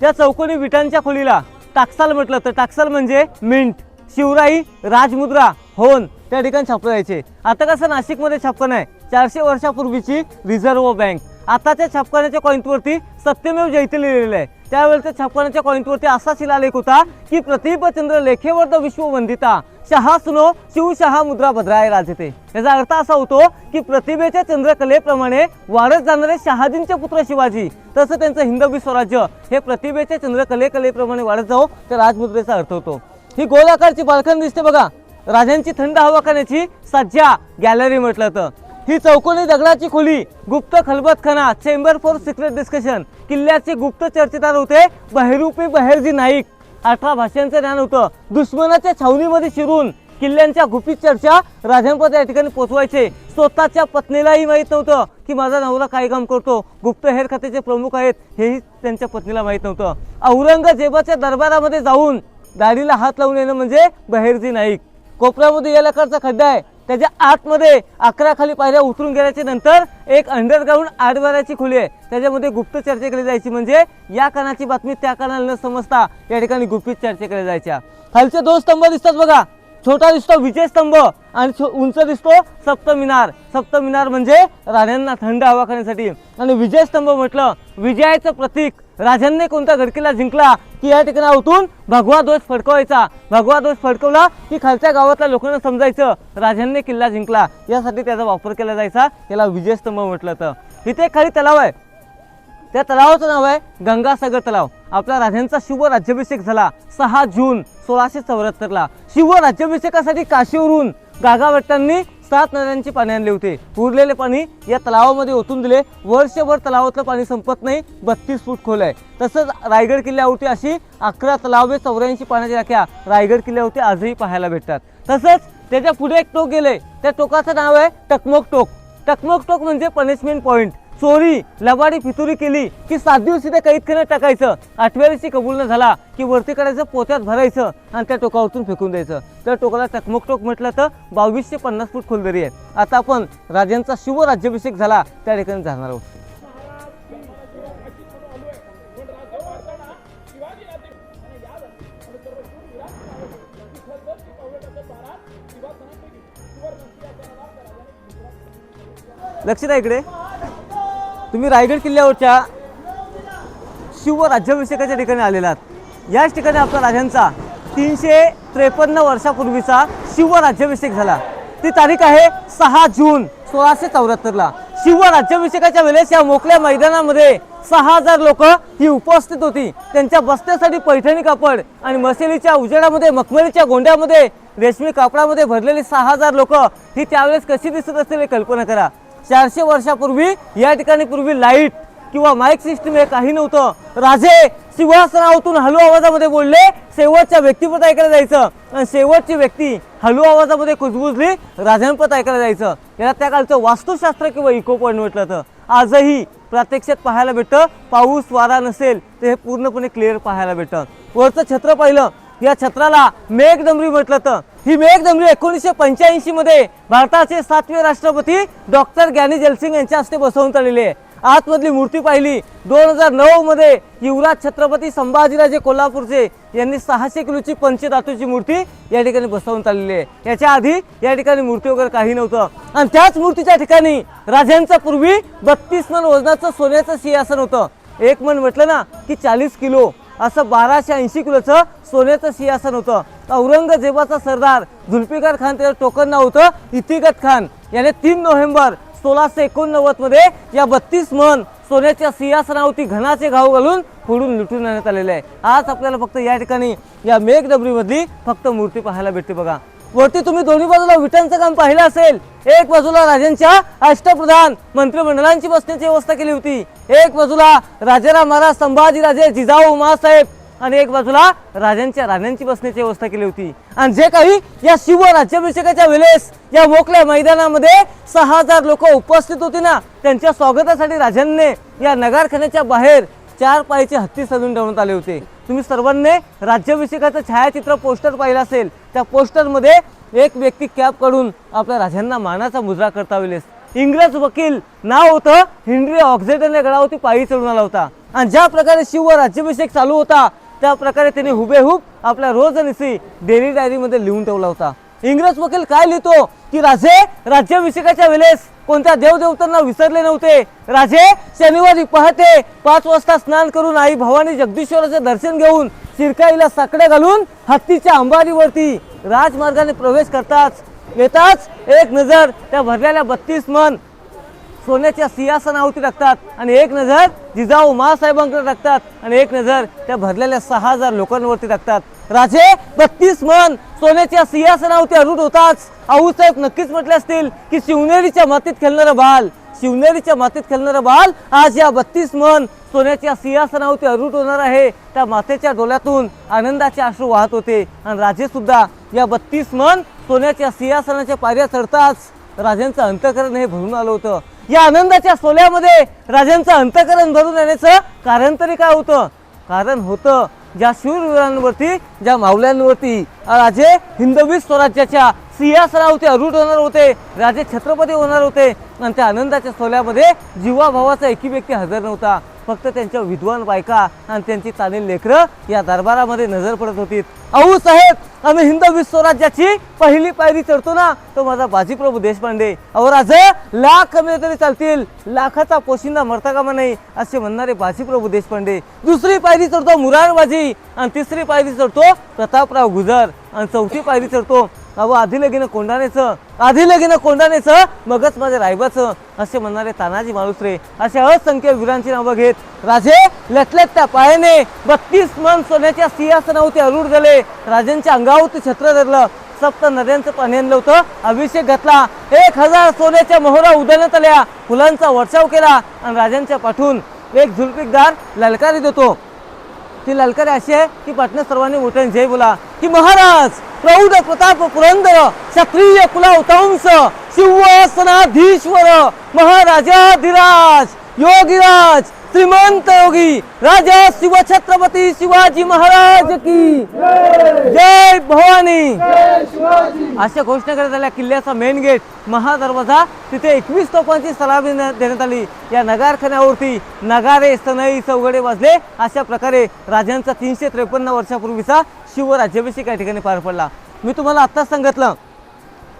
त्या चौकोनी विटांच्या खोलीला टाकसाल म्हटलं तर टाकसाल म्हणजे मिंट, शिवराई, राजमुद्रा, होन त्या ठिकाणी छापलं जायचे. आता कसं नाशिकमध्ये छापखाना आहे, 400 वर्षापूर्वीची रिझर्व्ह बँक. आताच्या छापखान्याच्या कॉईंटवरती सत्यमेव जयते लिहिलेलं आहे. त्यावेळेच्या छापखान्याच्या कॉईंटवरती असा शिलालेख होता की प्रतिभचंद्र लेखेवर्ध विश्ववंदिता शहा सुनो शिवशहा मुद्रा भद्राय राजते. याचा अर्थ असा होतो की प्रतिभेच्या चंद्रकलेप्रमाणे वाढत जाणारे शहाजींचे पुत्र शिवाजी, तसं त्यांचं हिंदवी स्वराज्य हे प्रतिभेच्या चंद्रकलेप्रमाणे वाढत जावं, तर राजमुद्रेचा अर्थ होतो. ही गोलाकारची बाल्कनी दिसते बघा, राजांची थंड हवा खाण्याची सज्जा गॅलरी म्हटलं तर. ही चौकोनी दगडाची खोली गुप्त खलबतखाना, चेंबर फॉर सिक्रेट डिस्कशन. किल्ल्याचे गुप्त चर्चेदार होते बहिरूपी बहेरजी नाईक. 18 भाषांचं ज्ञान होतं. दुश्मनाच्या छावणीमध्ये शिरून किल्ल्यांच्या गुपित चर्चा राजांपर्यंत या ठिकाणी पोचवायचे. स्वतःच्या पत्नीलाही माहीत नव्हतं की माझा नवरा काय काम करतो. गुप्तहेर खात्याचे प्रमुख आहेत हेही त्यांच्या पत्नीला माहीत नव्हतं. औरंगजेबाच्या दरबारामध्ये जाऊन दाढीला हात लावून येणं म्हणजे बहेरजी नाईक. कोपऱ्यामध्ये या प्रकारचा खड्डा आहे, त्याच्या आतमध्ये 11 खाली पायऱ्या उतरून गेल्याच्या नंतर एक अंडरग्राऊंड 8 बाराची खोली आहे. त्याच्यामध्ये गुप्त चर्चा केली जायची, म्हणजे या कानाची बातमी त्या कानाला न समजता या ठिकाणी गुपित चर्चा केल्या जायच्या. खालचे 2 स्तंभ दिसतात बघा, छोटा दिसतो विजय स्तंभ आणि उंच दिसतो सप्तमिनार. सप्तमिनार म्हणजे राण्यांना थंड हवा खाण्यासाठी. आणि विजय स्तंभ म्हटलं विजयाचं प्रतीक. राजांनी कोणता गडकिल्ला जिंकला की या ठिकाणावरून भगवा ध्वज फडकवायचा. भगवा ध्वज फडकवला की खालच्या गावातल्या लोकांना समजायचं राजांनी किल्ला जिंकला, यासाठी त्याचा वापर केला जायचा. याला विजय स्तंभ म्हटलं. तर इथे खाली तलाव आहे. त्या तलावाचं नाव आहे गंगासागर तलाव. आपल्या राजांचा शुभ राज्याभिषेक झाला 6 जून 1674ला. शिव राज्याभिषेकासाठी काशीवरून गागाभट्टांनी 7 नद्यांची पाणी आणले होते. उरलेले पाणी या तलावामध्ये ओतून दिले. वर्षभर तलावातलं पाणी संपत नाही. 32 फूट खोल आहे. तसंच रायगड किल्ल्यावरती अशी 11 तलावे 84 पाण्याच्या टाक्या रायगड किल्ल्यावरती आजही पाहायला भेटतात. तसंच त्याच्या पुढे एक टोक गेले. त्या टोकाचं नाव आहे टकमक टोक. टकमक टोक म्हणजे पनिशमेंट पॉईंट. चोरी लबाडी फितुरी केली की 7 दिवस इथे कैदखान्यात टाकायचं. 8व्या दिवशी कबूल न झाला की वरती काढायचं, पोत्यात भरायचं आणि त्या टोकावरतून फेकून द्यायचं. त्या टोकाला टकमक टोक म्हटलं तर 2250 फूट खोल दरी आहे. आता आपण राजांचा शुभ राज्याभिषेक झाला त्या ठिकाणी जाणार आहोत. लक्ष द्या इकडे. तुम्ही रायगड किल्ल्यावरच्या शिव राज्याभिषेकाच्या ठिकाणी आलेला आहात. याच ठिकाणी आपल्या राजांचा 353 वर्षापूर्वीचा शिव राज्याभिषेक झाला. ती तारीख आहे 6 जून 1674ला. शिव राज्याभिषेकाच्या वेळेस या मोकळ्या मैदानामध्ये 6000 लोक ही उपस्थित होती. त्यांच्या बसण्यासाठी पैठणी कापड आणि मसेलीच्या उजेडामध्ये मखमलीच्या गोंड्यामध्ये रेशमी कापडामध्ये भरलेली 6000 लोक ही त्यावेळेस कशी दिसत असतील हे कल्पना करा. 400 वर्षापूर्वी या ठिकाणी पूर्वी लाईट किंवा माईक सिस्टम हे काही नव्हतं. राजे सिंहासनावरून हलू आवाजामध्ये बोलले, शेवटच्या व्यक्तिपद ऐकायला जायचं आणि शेवटची व्यक्ती हलू आवाजामध्ये कुजबुजली, राजांपद ऐकायला जायचं. याला त्या काळचं वास्तुशास्त्र किंवा इको पॉईंट म्हटलं तर. आजही प्रत्यक्षात पाहायला भेटतं. पाऊस वारा नसेल तर हे पूर्णपणे क्लिअर पाहायला भेटतं. वरचं छत्र पाहिलं, या छत्राला मेघडंबरी म्हटलं तर. ही मेघडंबरी 1985 मध्ये भारताचे 7वे राष्ट्रपती डॉक्टर ज्ञानी जलसिंग यांच्या हस्ते बसवून आलेली आहे. आतमधली मूर्ती पाहिली 2009 मध्ये युवराज छत्रपती संभाजीराजे कोल्हापूरचे यांनी 600 किलोची पंचधातूची मूर्ती या ठिकाणी बसवून आलेली आहे. याच्या आधी या ठिकाणी मूर्ती वगैरे काही नव्हतं. आणि त्याच मूर्तीच्या ठिकाणी राजांचं पूर्वी 32 मन वजनाचं सोन्याचं सिंहासन होतं. 1 मन म्हटलं ना की 40 किलो, असं 1280 किलोचं सोन्याचं सिंहासन होतं. औरंगजेबाचा सरदार जुल्फिकार खान त्याचं टोकन नाव होतं इतिगत खान. याने 3 नोव्हेंबर 1689 मध्ये या 32 मन सोन्याच्या सिंहासनावरती घनाचे घाव घालून फोडून लुटून आणण्यात आलेले आहे. आज आपल्याला फक्त या ठिकाणी या मेघडंबरीमधली फक्त मूर्ती पाहायला भेटते. बघा वरती तुम्ही दोन्ही बाजूला विटांचं काम पाहिलं असेल. एक बाजूला राजांच्या अष्टप्रधान मंत्रिमंडळांची बसण्याची व्यवस्था केली होती. एक बाजूला राजाराम महाराज संभाजीराजे जिजाऊ उमासाहेब आणि एक बाजूला राजांच्या राण्यांची बसण्याची व्यवस्था केली होती. आणि जे काही या शिव राज्याभिषेकाच्या वेळेस या मोकळ्या मैदानामध्ये 6000 लोक उपस्थित होती ना, त्यांच्या स्वागतासाठी राजांनी या नगारखान्याच्या बाहेर 4 पायाचे हत्ती सजून ठेवण्यात आले होते. तुम्ही सर्वांनी राज्याभिषेकाचं छायाचित्र पोस्टर पाहिलं असेल. त्या पोस्टरमध्ये एक व्यक्ती कॅप काढून आपल्या राजांना मानाचा मुद्रा करता वेळेस इंग्रज वकील नाव होतं हेनरी ऑक्झेटन या गडावरती पायी चढून आला होता. आणि ज्या प्रकारे शिव राज्याभिषेक चालू होता त्या प्रकारे त्यांनी हुबेहूब आपल्या रोजनिशी डेली डायरीमध्ये लिहून ठेवला होता. इंग्रज वकील काय लिहितो की राजे राज्याभिषेकाच्या वेळेस कोणत्या देवदेवतांना विसरले नव्हते. राजे शनिवारी पहाटे 5 वाजता स्नान करून आई भवानी जगदीश्वराचे दर्शन घेऊन शिरकाईला साकडे घालून हत्तीच्या अंबारीवरती राजमार्गाने प्रवेश करताच येताच एक नजर त्या भरलेल्या 32 मन सोन्याच्या सिंहासनावरती टाकतात आणि एक नजर जिजाऊ उमासाहेबांकडे टाकतात आणि एक नजर त्या भरलेल्या 6000 लोकांवरती टाकतात. राजे 32 मन सोन्याच्या सिंहासनावरती आरूढ होताच आऊसाहेब नक्कीच म्हटले असतील की शिवनेरीच्या मातीत खेळणारं बाल, शिवनेरीच्या मातीत खेळणारं बाल आज या 32 मन सोन्याच्या सिंहासनावरती आरूढ होणार आहे. त्या मातेच्या डोळ्यातून आनंदाचे अश्रू वाहत होते. आणि राजे सुद्धा या 32 मन सोन्याच्या सिंहासनाच्या पायऱ्या चढताच राजांचं अंतःकरण हे भरून आलं होतं. या आनंदाच्या सोल्यामध्ये राजांचं अंतःकरण भरून येण्याचं कारण तरी काय होतं? कारण होतं ज्या शूरवीरांवरती, ज्या मावल्यांवरती राजे हिंदवी स्वराज्याच्या सिंहासनावरती आरूढ होणार होते, राजे छत्रपती होणार होते. आणि त्या आनंदाच्या सोल्यामध्ये जीवाभावाचा एकही व्यक्ती हजर नव्हता. फक्त त्यांच्या विद्वान बायका आणि त्यांची तालील लेकरं या दरबारामध्ये नजर पडत होती. आऊ साहेब आम्ही हिंदवी स्वराज्याची पहिली पायरी चढतो ना तो माझा बाजीप्रभू देशपांडे. अहो राजे लाख कमी तरी चालतील, लाखाचा पोशिंदा मरता कामा नाही असे म्हणणारे बाजीप्रभू देशपांडे. दुसरी पायरी चढतो मुरारबाजी आणि तिसरी पायरी चढतो प्रतापराव गुजर आणि चौथी पायरी चढतो अहो आधी लगीनं कोंडाण्याचं, आधी लगीनं कोंडाण्याचं, मगच माझ्या रायबाचं असे म्हणणारे तानाजी मालुसरे अशा असंख्य वीरांची नावं घेत राजे लटलटत्या पायाने 32 मन सोन्याच्या सिंहासनावरती आरूढ झाले. राजांच्या अंगावरती छत्र धरलं, सप्त नद्यांचं पाणी आणलं होतं, अभिषेक घातला, 1000 सोन्याच्या मोहरा उधळण्यात आल्या, फुलांचा वर्षाव केला आणि राजांच्या पाठून एक झुलपिकदार ललकारी देतो. ती ललकारी अशी आहे की पाटणा सर्वांनी मोठ्याने जय बोला की महाराज प्रौढ प्रताप पुरंदर क्षत्रिय कुलावतांश सिंहासनाधीश्वर महाराजाधिराज योगीराज श्रीमंत योगी राजा शिवछत्रपती शिवाजी महाराज की जय भवानी अशा घोषणा करण्यात आल्या. किल्ल्याचा मेन गेट महादरवाजा तिथे 21 तोफांची सलामी देण्यात आली. या नगारखान्यावरती नगारे सनई चौघडे वाजले. अशा प्रकारे राजांचा 353 वर्षापूर्वीचा शिवराज्याभिषेक या ठिकाणी पार पडला. मी तुम्हाला आत्ताच सांगितलं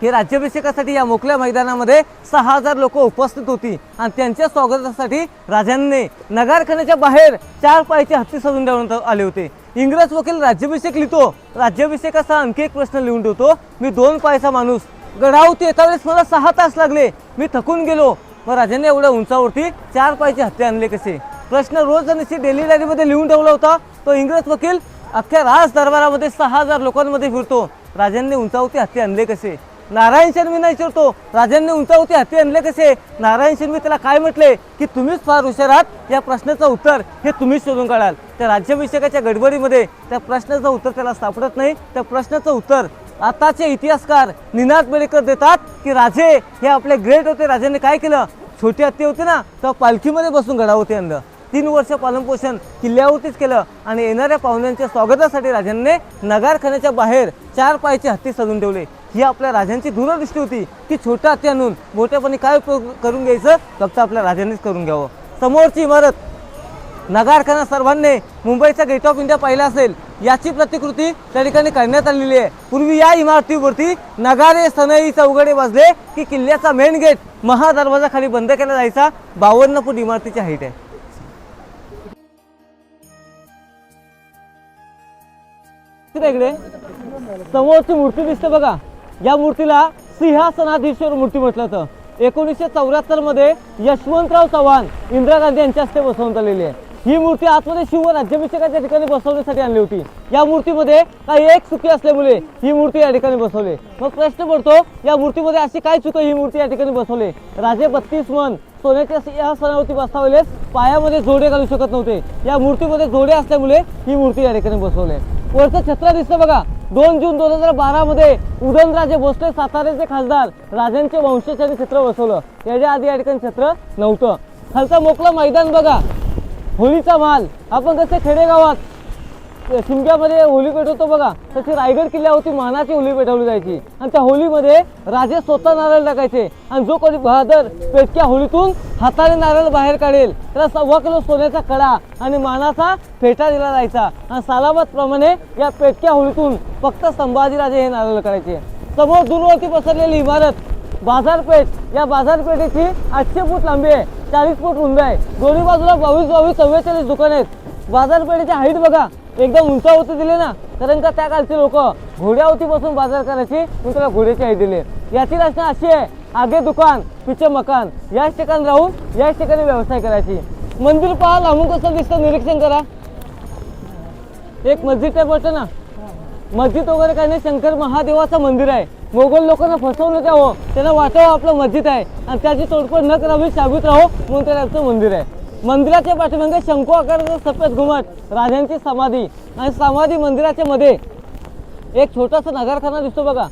की राज्याभिषेकासाठी या मोकळ्या मैदानामध्ये 6000 लोक उपस्थित होती आणि त्यांच्या स्वागतासाठी राजांनी नगारखान्याच्या बाहेर 4 पायाचे हत्ती सजून ठेवण्यात आले होते. इंग्रज वकील राज्याभिषेक लिहितो, राज्याभिषेकाचा आणखी एक प्रश्न लिहून ठेवतो. मी 2 पायाचा माणूस, गडावरती येता वेळेस मला 6 तास लागले, मी थकून गेलो, मग राजांनी एवढ्या उंचावरती 4 पायाचे हत्ती आणले कसे? प्रश्न रोज जणशी डेली डायरीमध्ये लिहून ठेवला होता. तो इंग्रज वकील अख्ख्या राज दरबारामध्ये 6000 लोकांमध्ये फिरतो, राजांनी उंचावरती हत्ती आणले कसे? नारायण शर्मी नाही विचारतो, राजांनी उंचावरती हत्ती आणले कसे? नारायण शर्मी त्याला काय म्हटले की तुम्हीच फार हुशार आहात, या प्रश्नाचं उत्तर हे तुम्हीच शोधून काढाल. त्या राज्याभिषेकाच्या गडबडीमध्ये त्या प्रश्नाचं उत्तर त्याला सापडत नाही. त्या प्रश्नाचं उत्तर आताचे इतिहासकार निनाद बेडेकर देतात की राजे हे आपले ग्रेट होते. राजांनी काय केलं? छोटी हत्ती होती ना, तर पालखीमध्ये बसून गडावरती आणलं. 3 वर्ष पालनपोषण किल्ल्यावरतीच केलं आणि येणाऱ्या पाहुण्यांच्या स्वागतासाठी राजांनी नगारखान्याच्या बाहेर 4 पायाचे हत्ती सजून ठेवले. ही आपल्या राजांची दूरदृष्टी होती की छोटा हत्ती आणून मोठ्यापणी काय उपयोग करून घ्यायचं, फक्त आपल्या राजांनीच करून घ्यावं. समोरची इमारत नगारखाना सर्वांनी मुंबईचा गेट ऑफ इंडिया पाहिला असेल, याची प्रतिकृती त्या ठिकाणी करण्यात आलेली आहे. पूर्वी या इमारतीवरती नगारे सनई चौघडे वाजले की किल्ल्याचा मेन गेट महादरवाजा खाली बंद केला जायचा. 52 फूट इमारतीची हाईट आहे. इकडे समोरची मूर्ती दिसते बघा, या मूर्तीला सिंहासनाधीश्वर मूर्ती म्हटलं होतं. 1974 मध्ये यशवंतराव चव्हाण इंदिरा गांधी यांच्या हस्ते बसवण्यात आलेली आहे. ही मूर्ती आतमध्ये शिवराज्याभिषेकाच्या ठिकाणी बसवण्यासाठी आणली होती. या मूर्तीमध्ये काही एक चुकी असल्यामुळे ही मूर्ती या ठिकाणी बसवली. मग प्रश्न पडतो, या मूर्तीमध्ये अशी काय चूक ही मूर्ती या ठिकाणी बसवली? राजे 32 मन सोन्याच्या सिंहासनावरती बसवलेस पायामध्ये जोडे घालू शकत नव्हते. या मूर्तीमध्ये जोडे असल्यामुळे ही मूर्ती या ठिकाणी बसवली. वरचं छत्र दिसतं बघा, 2 जून 2012 मध्ये उदयनराजे भोसले साताऱ्याचे खासदार राजांचे वंशजांनी छत्र बसवलं. याच्या आधी या ठिकाणी छत्र नव्हतं. खालचं मोकळं मैदान बघा, होळीचा माल. आपण कसे खेडेगावात शिमग्यामध्ये होळी पेटवतो बघा, तशी रायगड किल्ल्यावरती मानाची होळी पेटवली जायची आणि त्या होळीमध्ये राजे स्वतः नारळ टाकायचे आणि जो कोणी बहादर पेटक्या होळीतून हाताने नारळ बाहेर काढेल त्याला 1.25 किलो सोन्याचा कडा आणि मानाचा फेटा दिला जायचा. आणि सालाबाद प्रमाणे या पेटक्या होळीतून फक्त संभाजीराजे हे नारळ काढायचे. समोर दूरवरती पसरलेली इमारत बाजारपेठ, या बाजारपेठेची 800 फूट लांबी आहे, 40 फूट रुंदी आहे. दोन्ही बाजूला 22, 44 दुकान आहेत. बाजारपेठेची हाईट बघा, एकदम उंचावरती दिले ना, कारण का त्या कालचे लोक घोड्यावरती बसून बाजार करायची, म्हणून त्याला घोड्याची हाईट दिली. याची रचना अशी आहे, आगे दुकान पिछे मकान, याच ठिकाणी राहून याच ठिकाणी व्यवसाय करायची. मंदिर पहा लांबून कसं दिसतं, निरीक्षण करा. एक मस्जिद टाईप वाटतं ना, मस्जिद वगैरे काही नाही, शंकर महादेवाचं मंदिर आहे. मोगल लोकांना फसवलं द्यावं, त्यांना वाटावं आपलं मस्जिद आहे आणि त्याची तोडफोड न करावी, साबित राहो म्हणून त्याचं मंदिर आहे. मंदिराच्या पाठीमागे शंकू आकाराचा सफेद घुमट, राजांची समाधी आणि समाधी मंदिराच्या मध्ये एक छोटासा नगारखाना दिसतो बघा.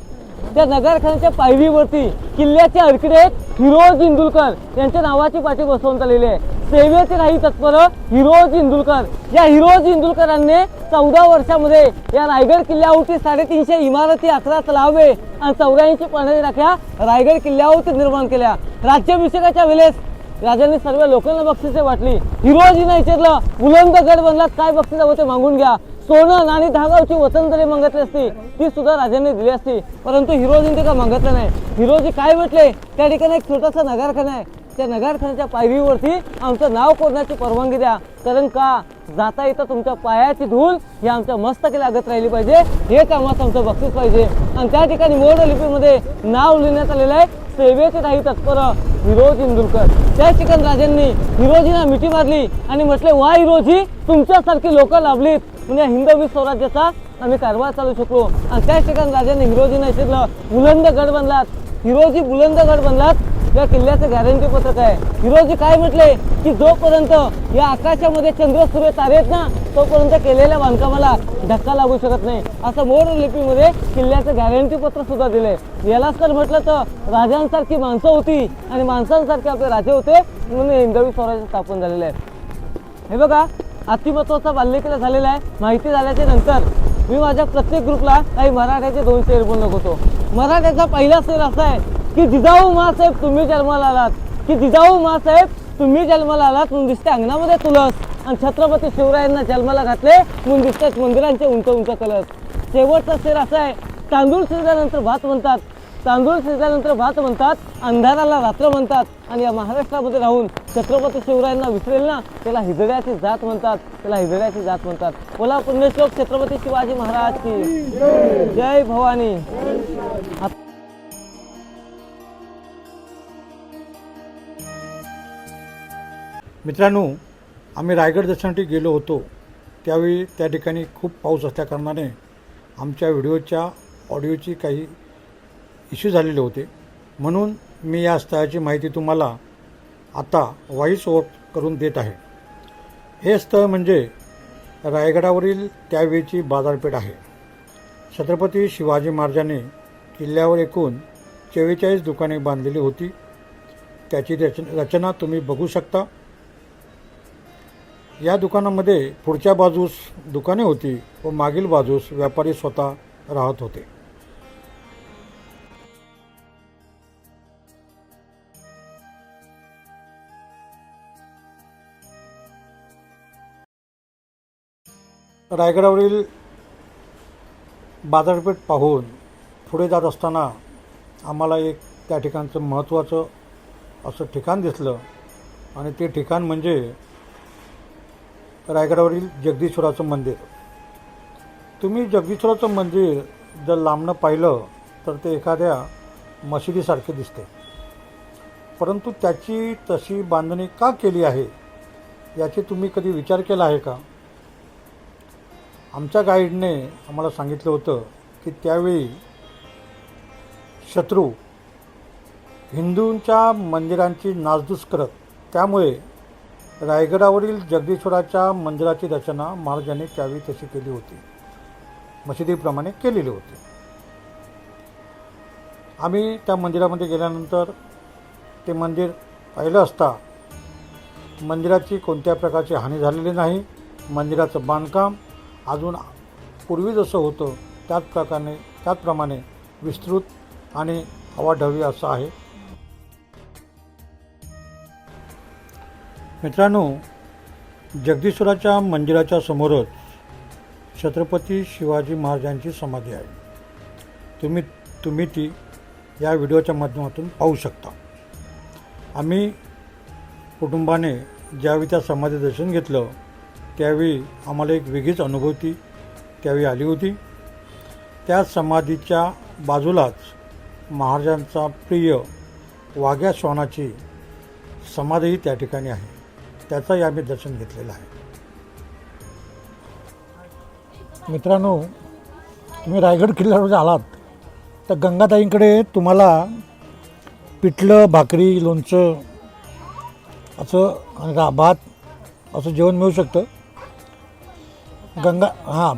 त्या नगारखान्याच्या पायरीवरती किल्ल्याचे अर्किटेक्ट हिरोज इंदुलकर यांच्या नावाची पाठी बसवण्यात आलेली आहे. सेवेचे राही तत्पर हिरोज इंदुलकर. या हिरोज इंदुलकरांनी 14 वर्षामध्ये या रायगड किल्ल्यावरती 350 इमारती, 11 तलावे आणि 84 पाण्याच्या टाक्या रायगड किल्ल्यावरती निर्माण केल्या. राज्याभिषेकाच्या वेळेस राजांनी सर्व लोकांना बक्षिसे वाटली. हिरोजीने विचारलं, बुलंद गड बनलात, काय बक्षीस हवं ते मागून घ्या. सोनं आणि धागावची वतन जरी मागितली असती ती सुद्धा राजांनी दिली असती, परंतु हिरोजीने ते काय मागितलं नाही. हिरोजी काय म्हटले, त्या ठिकाणी एक छोटासा नगारखाना आहे, त्या नगारखान्याच्या पायरीवरती आमचं नाव कोरण्याची परवानगी द्या, कारण का जाता येतं तुमच्या पायाची धूल ही आमच्या मस्तकी लागत राहिली पाहिजे, हे कामात आमचं बक्षीस पाहिजे. आणि त्या ठिकाणी मोड लिपीमध्ये नाव लिहिण्यात आलेलं आहे सेवेचे नाही तत्पर हिरोजी इंदुरकर. त्याच ठिकाणी राजांनी हिरोजींना मिठी मारली आणि म्हटले, वा हिरोजी, तुमच्यासारखी लोक लाभलीत म्हणजे हिंदवी स्वराज्याचा आम्ही कारभार चालू शकलो. आणि त्याच ठिकाणी राजांनी हिरोजींना विचारलं, बुलंद गड बनलात हिरोजी, बुलंद गड बनलात, या किल्ल्याचं गॅरंटी पत्रक आहे. हिरोजी काय म्हटले की जोपर्यंत या आकाशामध्ये चंद्र सूर्य तारे आहेत ना, तोपर्यंत केलेल्या बांधकामाला धक्का लागू शकत नाही, असं मोड लिपीमध्ये किल्ल्याचं गॅरंटी पत्र सुद्धा दिले. यालाच तर म्हटलं तर राजांसारखी माणसं होती आणि माणसांसारखे आपले राजे होते, म्हणून हिंदवी स्वराज्य स्थापन झालेलं आहे. हे बघा, अतिमहत्वाचा बाल्यकिल्ला झालेला आहे. माहिती झाल्याच्या नंतर मी माझ्या प्रत्येक ग्रुपला काही मराठ्याचे 2 शेर बोलत होतो. मराठ्याचा पहिला शेर असा आहे की जिजाऊ माँसाहेब तुम्ही जन्माला आलात, की जिजाऊ माँसाहेब तुम्ही जन्माला आलात म्हणून दिसते अंगणामध्ये तुळस, आणि छत्रपती शिवरायांना जन्माला घातले म्हणून दिसतात मंदिरांचे उंच उंच कलश. शेवटचा शेर असा आहे, तांदूळ शिजल्यानंतर भात म्हणतात, तांदूळ शिजल्यानंतर भात म्हणतात, अंधाराला रात्र म्हणतात, आणि या महाराष्ट्रामध्ये राहून छत्रपती शिवरायांना विसरेल ना, त्याला हिजड्याची जात म्हणतात, त्याला हिजड्याची जात म्हणतात. बोला पुण्यश्लोक छत्रपती शिवाजी महाराज की जय भवानी. मित्रांनो, आम्ही रायगड दर्शनासाठी गेलो होतो. त्यावेळी त्या ठिकाणी खूप पाऊस असल्याकारणाने आमच्या व्हिडिओच्या ऑडिओची काही इश्यू झालेले होते, म्हणून मी या स्थळाची माहिती तुम्हाला आता व्हॉइस ओव्हर करून देत आहे. हे स्थळ म्हणजे रायगडावरील त्यावेळची बाजारपेठ आहे. छत्रपती शिवाजी महाराजांनी किल्ल्यावर एकूण 44 दुकाने बांधलेली होती. त्याची रचना तुम्ही बघू शकता. या दुकानामध्ये पुढच्या बाजूस दुकाने होती व मागील बाजूस व्यापारी स्वतः राहत होते. रायगडावरील बाजारपेठ पाहून पुढे जात असताना आम्हाला एक त्या ठिकाणचं महत्त्वाचं असं ठिकाण दिसलं, आणि ते ठिकाण म्हणजे रायगडावरील जगदीश्वराचं मंदिर. तुम्ही जगदीश्वराचं मंदिर जर लांबनं पाहिलं तर ते एखाद्या मशिदीसारखे दिसते, परंतु त्याची तशी बांधणी का केली आहे याची तुम्ही कधी विचार केला आहे का? आमच्या गाईडने आम्हाला सांगितलं होतं की त्यावेळी शत्रू हिंदूंच्या मंदिरांची नासधूस करत, त्यामुळे रायगडावरील जगदीश्वराच्या मंदिराची रचना महाराजांनी त्यावेळी तशी केली होती, मशिदीप्रमाणे केलेली होती. आम्ही त्या मंदिरामध्ये गेल्यानंतर ते मंदिर पाहिलं असता मंदिराची कोणत्या प्रकारची हानी झालेली नाही. मंदिराचं बांधकाम अजून पूर्वी जसं होतं त्याचप्रमाणे विस्तृत आणि हवाढवी असं आहे. मित्रांनो, जगदीश्वराच्या मंदिराच्या समोरच छत्रपती शिवाजी महाराजांची समाधी आहे. तुम्ही ती या व्हिडिओच्या माध्यमातून पाहू शकता. आम्ही कुटुंबाने ज्यावेळी त्या समाधी दर्शन घेतलं त्यावेळी आम्हाला एक वेगळीच अनुभूती त्यावेळी आली होती. त्या समाधीच्या बाजूलाच महाराजांचा प्रिय वाघ्या श्वानाची समाधीही त्या ठिकाणी आहे. त्याचंही आम्ही दर्शन घेतलेलं आहे. मित्रांनो, तुम्ही रायगड किल्ल्यावर जर आलात तर गंगाताईंकडे तुम्हाला पिठलं, भाकरी, लोणचं असं आणि भात असं जेवण मिळू शकतं.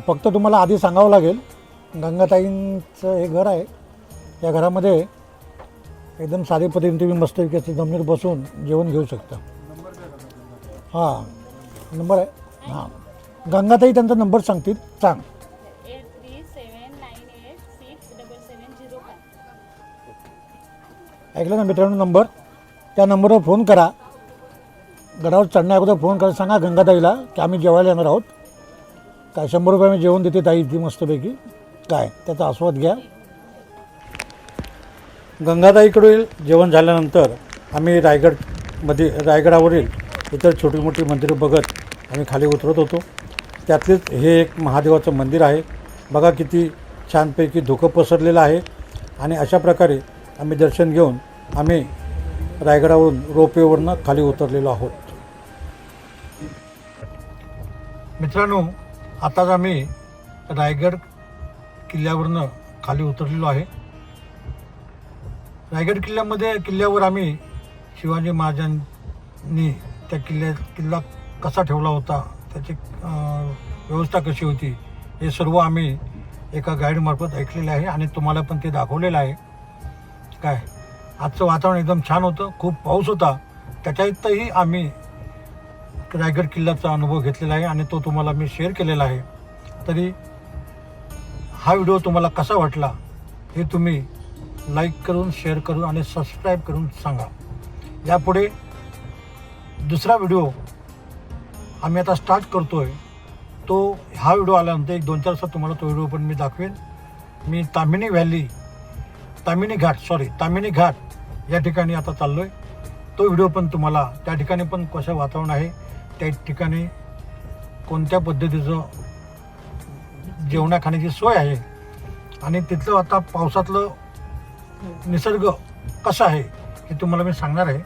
फक्त तुम्हाला आधी सांगावं लागेल, गंगाताईंचं हे घर आहे. या घरामध्ये एकदम साधे पद्धतीने तुम्ही मस्तपैकी असं जमिनीवर बसून जेवण घेऊ शकता. नंबर आहे. गंगाताई त्यांचा नंबर सांगतील. सांग. 8379867705. ऐकलं ना मित्रांनो नंबर. त्या नंबरवर फोन करा. गडावर चढण्या अगोदर फोन करा, सांगा गंगाताईला की आम्ही जेवायला येणार आहोत. काय 100 रुपये आम्ही जेवण देते ताई ती मस्तपैकी. काय त्याचा आस्वाद घ्या. गंगाताईकडील जेवण झाल्यानंतर आम्ही रायगड मध्ये रायगडावरील इतर छोटी मोठी मंदिरं बघत आम्ही खाली उतरत होतो. त्यातलेच हे एक महादेवाचं मंदिर आहे. बघा किती छानपैकी धुकं पसरलेलं आहे. आणि अशा प्रकारे आम्ही दर्शन घेऊन आम्ही रायगडावरून रोपवेवरनं खाली उतरलेलो आहोत. मित्रांनो, आताच आम्ही रायगड किल्ल्यावरनं खाली उतरलेलो आहे. रायगड किल्ल्यावर आम्ही शिवाजी महाराजांनी त्या किल्ला कसा ठेवला होता, त्याची व्यवस्था कशी होती, हे सर्व आम्ही एका गाईडमार्फत ऐकलेलं आहे आणि तुम्हाला पण ते दाखवलेलं आहे. काय आजचं वातावरण एकदम छान होतं, खूप पाऊस होता, त्याच्यातही आम्ही रायगड किल्ल्याचा अनुभव घेतलेला आहे आणि तो तुम्हाला मी शेअर केलेला आहे. तरी हा व्हिडिओ तुम्हाला कसा वाटला हे तुम्ही लाईक करून, शेअर करून आणि सबस्क्राईब करून सांगा. यापुढे दुसरा व्हिडिओ आम्ही आता स्टार्ट करतो आहे. तो हा व्हिडिओ आल्यानंतर एक 2-4 दिवसात तुम्हाला तो व्हिडिओ पण मी दाखवेन. मी तामिनी घाट या ठिकाणी आता चाललो आहे. तो व्हिडिओ पण तुम्हाला, त्या ठिकाणी पण कसं वातावरण आहे, त्या ठिकाणी कोणत्या पद्धतीचं जेवणा खाण्याची सोय आहे आणि तिथलं आता पावसातलं निसर्ग कसा आहे हे तुम्हाला मी सांगणार आहे.